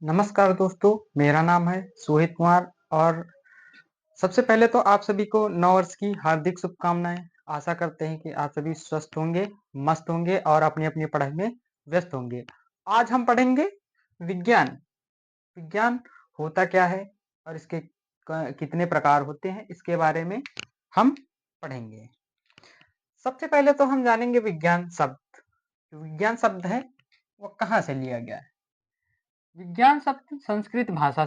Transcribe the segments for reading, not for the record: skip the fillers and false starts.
नमस्कार दोस्तों, मेरा नाम है सोहित कुमार और सबसे पहले तो आप सभी को नव वर्ष की हार्दिक शुभकामनाएँ। आशा करते हैं कि आप सभी स्वस्थ होंगे, मस्त होंगे और अपनी-अपनी पढ़ाई में व्यस्त होंगे। आज हम पढ़ेंगे विज्ञान। विज्ञान होता क्या है और इसके कितने प्रकार होते हैं, इसके बारे में हम पढ़ेंगे। सबसे पहले तो हम जानेंगे विज्ञान शब्द। जो विज्ञान शब्द है, वो कहाँ से लिया गया है? विज्ञान शब्द संस्कृत भाषा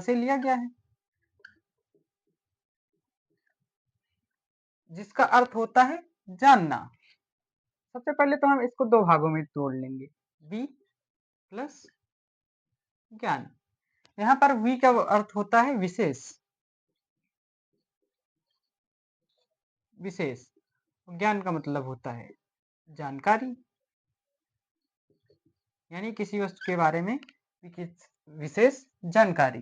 से लिया गया है, जिसका अर्थ होता है जानना। सबसे पहले तो हम इसको दो भागों में तोड़ लेंगे, वी प्लस ज्ञान। यहाँ पर वी का अर्थ होता है विशेष। विशेष ज्ञान का मतलब होता है जानकारी, यानी किसी वस्तु के बारे में विशेष जानकारी।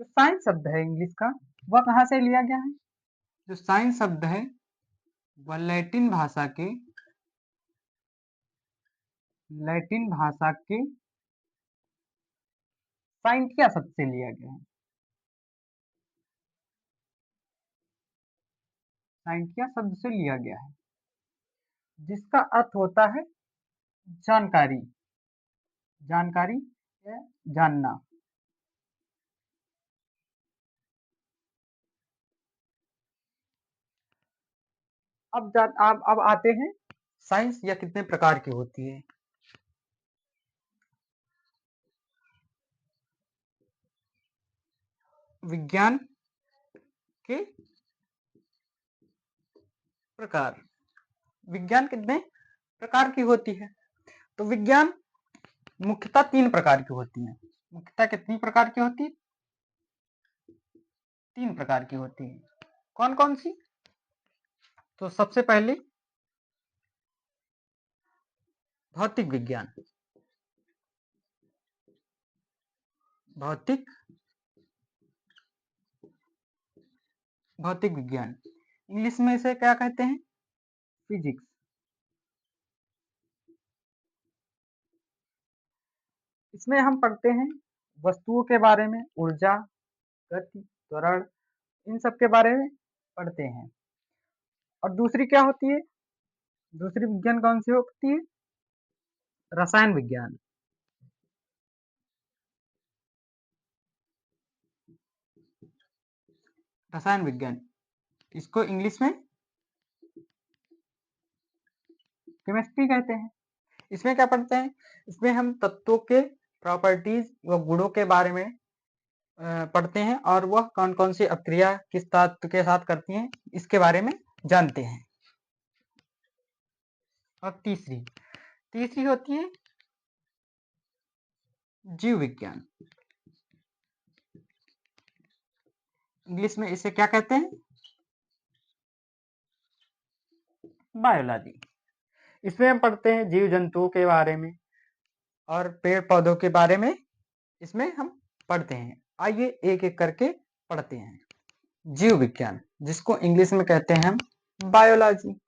जो साइंस शब्द है इंग्लिश का, वह कहाँ से लिया गया है? जो साइंस शब्द है वह लैटिन भाषा के साइंटिया शब्द से लिया गया है। साइंटिया शब्द से लिया गया है, जिसका अर्थ होता है जानकारी। जानकारी या जानना। अब आते हैं साइंस या कितने प्रकार की होती है। विज्ञान के प्रकार। विज्ञान कितने प्रकार की होती है? तो विज्ञान मुख्यतः 3 प्रकार की होती है। मुख्यतः कितनी प्रकार की होती है? 3 प्रकार की होती है। कौन कौन सी? तो सबसे पहले भौतिक विज्ञान। भौतिक भौतिक विज्ञान, इंग्लिश में इसे क्या कहते हैं? फिजिक्स। इसमें हम पढ़ते हैं वस्तुओं के बारे में, ऊर्जा, गति, त्वरण, इन सब के बारे में पढ़ते हैं। और दूसरी क्या होती है? दूसरी विज्ञान कौन सी होती है? रसायन विज्ञान। रसायन विज्ञान, इसको इंग्लिश में केमिस्ट्री कहते हैं। इसमें क्या पढ़ते हैं? इसमें हम तत्वों के प्रॉपर्टीज व गुणों के बारे में पढ़ते हैं और वह कौन कौन सी अक्रिया किस तत्व के साथ करती हैं, इसके बारे में जानते हैं। और तीसरी तीसरी होती है जीव विज्ञान। इंग्लिश में इसे क्या कहते हैं? बायोलॉजी। इसमें हम पढ़ते हैं जीव जंतुओं के बारे में और पेड़ पौधों के बारे में इसमें हम पढ़ते हैं। आइए एक एक करके पढ़ते हैं। जीव विज्ञान, जिसको इंग्लिश में कहते हैं हम बायोलॉजी।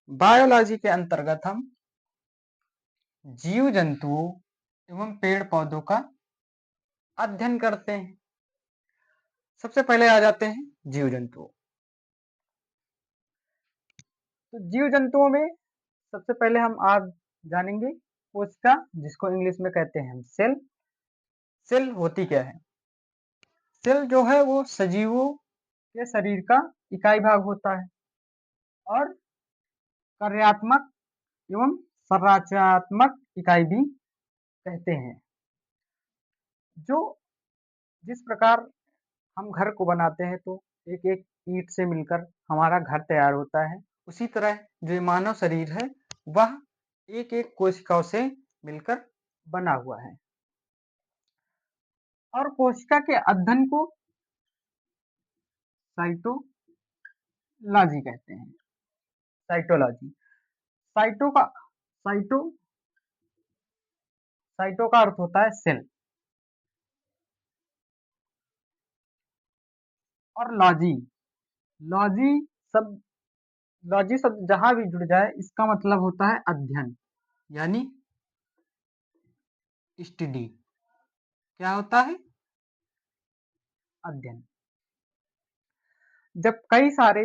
बायोलॉजी के अंतर्गत हम जीव जंतुओं एवं पेड़ पौधों का अध्ययन करते हैं। सबसे पहले आ जाते हैं जीव जंतुओं। तो जीव जंतुओं में सबसे पहले हम आज जानेंगे कोशिका, जिसको इंग्लिश में कहते हैं हम सेल। सेल होती क्या है? सेल जो है वो सजीवों के शरीर का इकाई भाग होता है और कार्यात्मक एवं संरचनात्मक इकाई भी कहते हैं। जो जिस प्रकार हम घर को बनाते हैं तो एक एक ईंट से मिलकर हमारा घर तैयार होता है, उसी तरह जो मानव शरीर है वह एक एक कोशिकाओं से मिलकर बना हुआ है। और कोशिका के अध्ययन को साइटोलॉजी कहते हैं। साइटोलॉजी। साइटो का साइटो साइटो का अर्थ होता है सेल और लॉजी। लॉजी शब्द लॉजी शब्द जहां भी जुड़ जाए इसका मतलब होता है अध्ययन, यानी स्टडी। क्या होता है? अध्ययन। जब कई सारे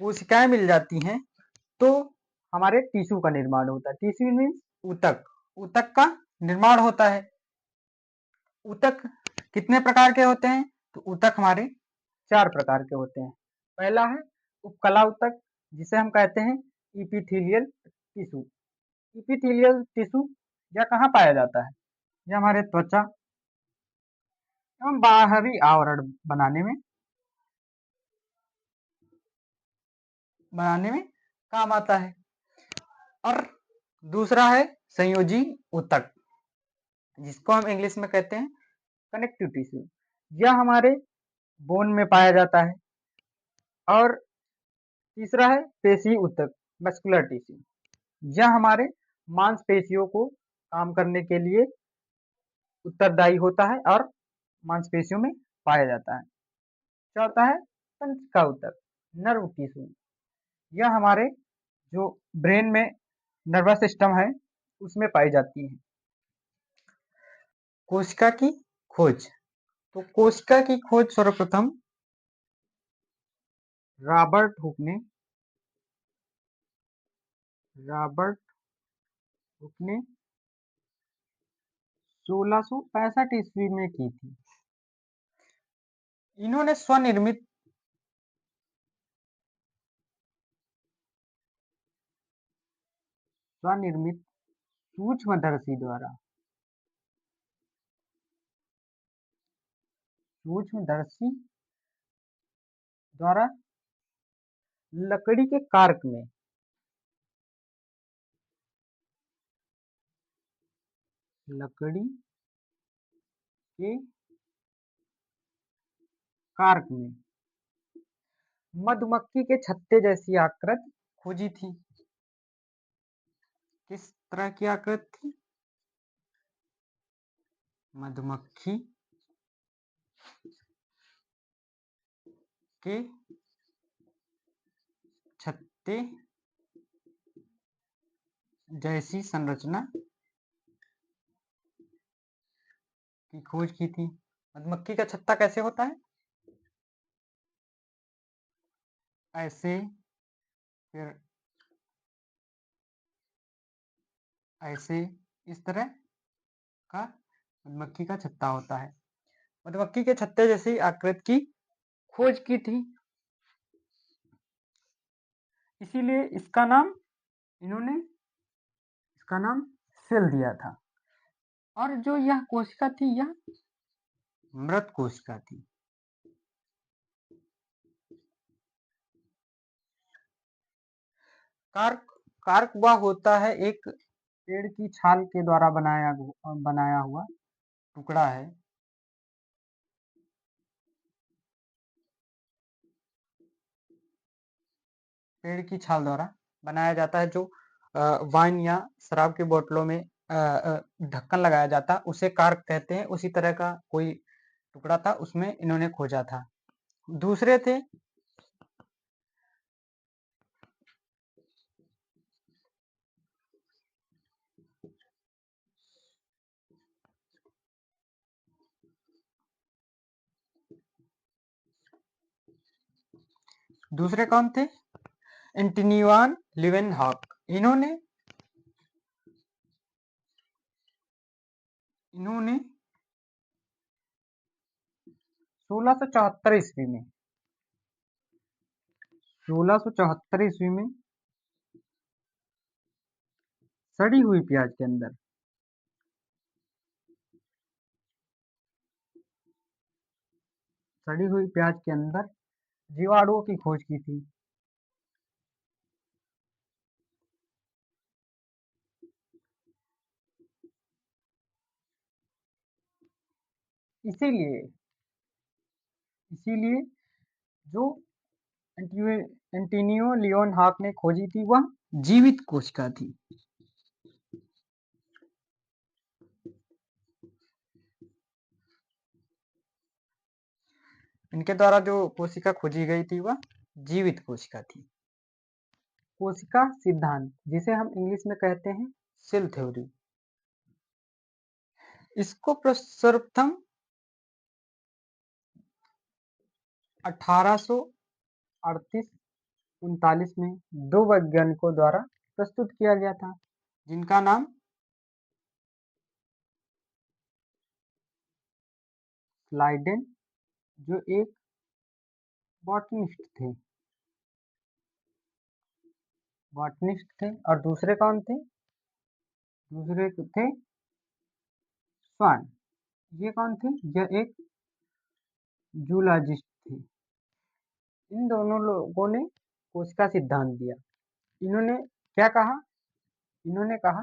कोशिकाएं मिल जाती हैं तो हमारे टिश्यू का निर्माण होता है। टिश्यू मीन्स ऊतक। ऊतक का निर्माण होता है। ऊतक कितने प्रकार के होते हैं? तो ऊतक हमारे 4 प्रकार के होते हैं। पहला है उपकला ऊतक, जिसे हम कहते हैं इपिथेलियल टिश्यू। इपिथेलियल टिश्यू यह कहाँ पाया जाता है? यह हमारे त्वचा एवं बाहरी आवरण बनाने में काम आता है। और दूसरा है संयोजी ऊतक, जिसको हम इंग्लिश में कहते हैं कनेक्टिव टिश्यू। यह हमारे बोन में पाया जाता है। और तीसरा है पेशी ऊतक, मस्कुलर टिश्यू। यह हमारे मांसपेशियों को काम करने के लिए उत्तरदायी होता है और मांसपेशियों में पाया जाता है। चौथा है तंत्रिका ऊतक, नर्व टिश्यू। यह हमारे जो ब्रेन में नर्वस सिस्टम है उसमें पाई जाती है। कोशिका की खोज। तो कोशिका की खोज सर्वप्रथम रॉबर्ट हुक ने 1665 ईस्वी में की थी। इन्होंने स्वनिर्मित सूक्ष्मदर्शी द्वारा लकड़ी के कार्क में मधुमक्खी के छत्ते जैसी आकृति खोजी थी। किस तरह की आकृति थी? मधुमक्खी के छत्ते जैसी संरचना की खोज की थी। मधुमक्खी का छत्ता कैसे होता है? ऐसे, फिर ऐसे, इस तरह का मधुमक्खी का छत्ता होता है। मधुमक्खी के छत्ते जैसी आकृति की खोज की थी, इसीलिए इन्होंने इसका नाम सेल दिया था। और जो यह कोशिका थी यह मृत कोशिका थी। कार्क वह होता है एक पेड़ की छाल के द्वारा बनाया हुआ टुकड़ा है। पेड़ की छाल द्वारा बनाया जाता है, जो वाइन या शराब की बोतलों में ढक्कन लगाया जाता, उसे कार्क कहते हैं। उसी तरह का कोई टुकड़ा था, उसमें इन्होंने खोजा था। दूसरे कौन थे? एंटोनी वान लीeuwenhoek। इन्होंने 1674 ईस्वी में सड़ी हुई प्याज के अंदर जीवाणुओं की खोज की थी। इसीलिए जो एंटोनियो लियोनहार्क ने खोजी थी वह जीवित कोशिका थी। इनके द्वारा जो कोशिका खोजी गई थी वह जीवित कोशिका थी। कोशिका सिद्धांत, जिसे हम इंग्लिश में कहते हैं सेल थ्योरी। इसको सर्वप्रथम 1838-39 में 2 वैज्ञानिकों द्वारा प्रस्तुत किया गया था, जिनका नाम स्लाइडेन, जो एक बॉटनिस्ट थे, और दूसरे कौन थे? दूसरे थे स्वान। ये कौन थे? यह एक जूलॉजिस्ट थे। इन दोनों लोगों ने कोशिका सिद्धांत दिया। इन्होंने क्या कहा? इन्होंने कहा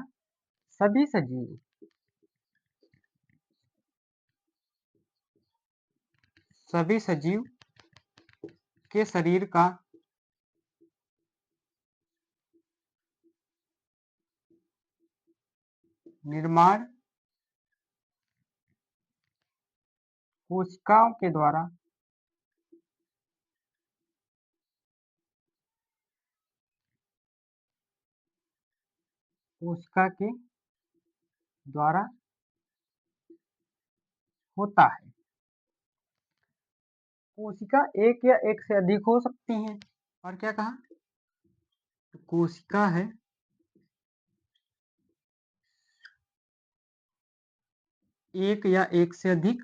सभी सजीव के शरीर का निर्माण कोशिकाओं के द्वारा होता है। कोशिका एक या एक से अधिक हो सकती हैं। और क्या कहा? कोशिका है एक या एक से अधिक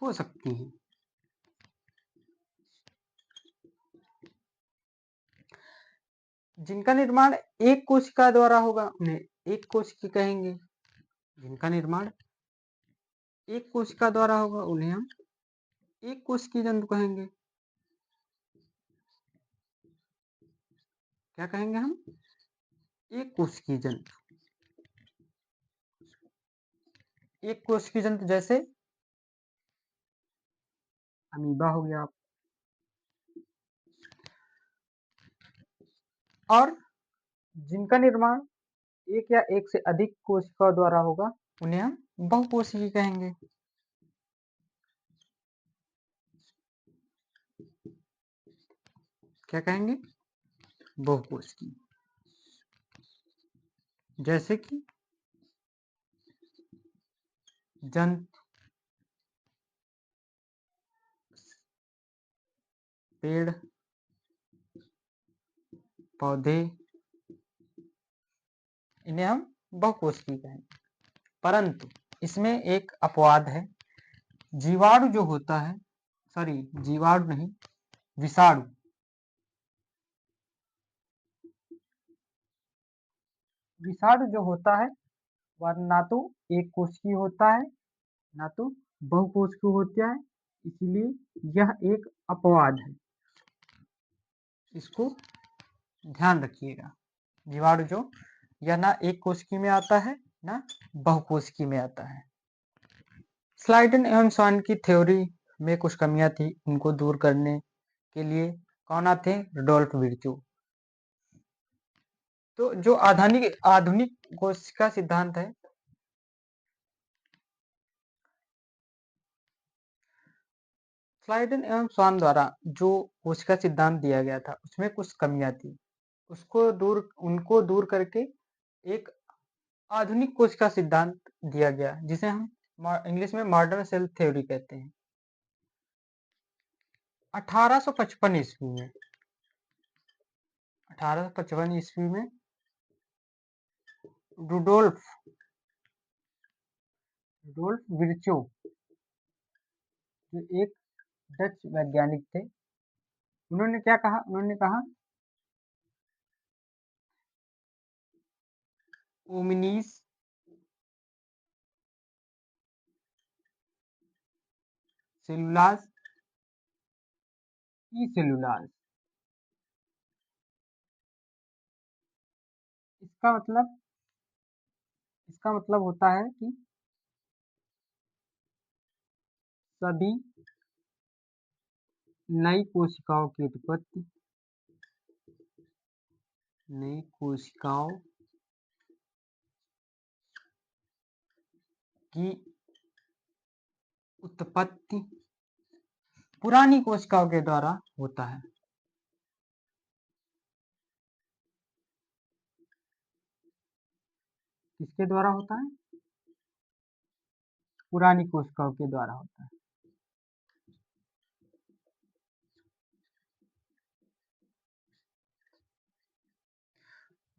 हो सकती हैं। जिनका निर्माण एक कोशिका द्वारा होगा उन्हें एक कोशिकी कहेंगे। जिनका निर्माण एक कोशिका द्वारा होगा उन्हें हम एक कोशिकीय जंतु कहेंगे। क्या कहेंगे हम? एक कोशिकीय जंतु। एक कोशिकीय जंतु जैसे अमीबा हो गया। और जिनका निर्माण एक या एक से अधिक कोशिकाओं द्वारा होगा उन्हें हम बहुकोशिकीय कहेंगे। क्या कहेंगे? बहुकोशिकीय। जैसे कि जंतु, पेड़, पौधे, इन्हें हम बहुकोशिकीय कहेंगे। परंतु इसमें एक अपवाद है। जीवाणु जो होता है, जीवाणु नहीं, विषाणु। विषाणु जो होता है वह ना तो एक कोशिकीय होता है ना तो बहुकोशिकीय होता है, इसलिए यह एक अपवाद है। इसको ध्यान रखिएगा। जीवाणु जो यह ना एक कोशिकी में आता है ना बहुकोशिकी में आता है। स्लाइडेन एवं स्वान की थ्योरी में कुछ कमियां थी, उनको दूर करने के लिए कौन थे? Rudolf Virchow. तो जो आधुनिक कोशिका सिद्धांत है, स्लाइडेन एवं स्वान द्वारा जो कोशिका सिद्धांत दिया गया था उसमें कुछ कमियां थी। उनको दूर करके एक आधुनिक कोशिका सिद्धांत दिया गया, जिसे हम इंग्लिश में मॉडर्न सेल थ्योरी कहते हैं। 1855 ईस्वी में रुडोल्फ विर्चो, जो एक डच वैज्ञानिक थे, उन्होंने क्या कहा? उन्होंने कहा ओमिनीस सेलुलास ई सेलुलास। इसका मतलब होता है कि सभी नई कोशिकाओं की उत्पत्ति की उत्पत्ति पुरानी कोशिकाओं के द्वारा होता है। किसके द्वारा होता है? पुरानी कोशिकाओं के द्वारा होता है।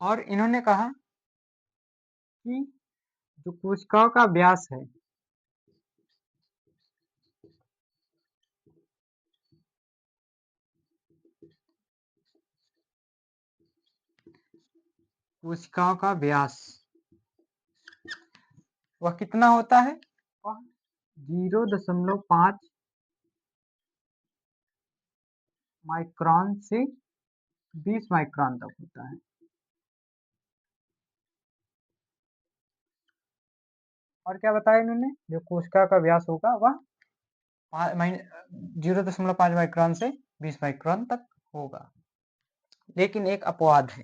और इन्होंने कहा कि जो कोशिकाओं का व्यास है कोशिकाओं का व्यास वह कितना होता है? वह 0.5 माइक्रोन से 20 माइक्रोन तक होता है। और क्या बताया इन्होंने? जो कोशिका का व्यास होगा वह 0.5 माइक्रोन से 20 माइक्रोन तक होगा। लेकिन एक अपवाद है।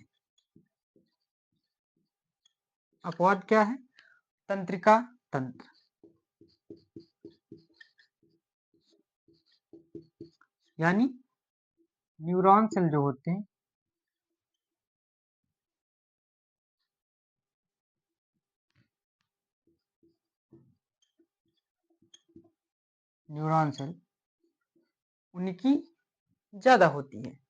अपवाद क्या है? तंत्रिका तंत्र, यानी न्यूरॉन सेल जो होते हैं न्यूरॉन सेल उनकी ज्यादा होती है।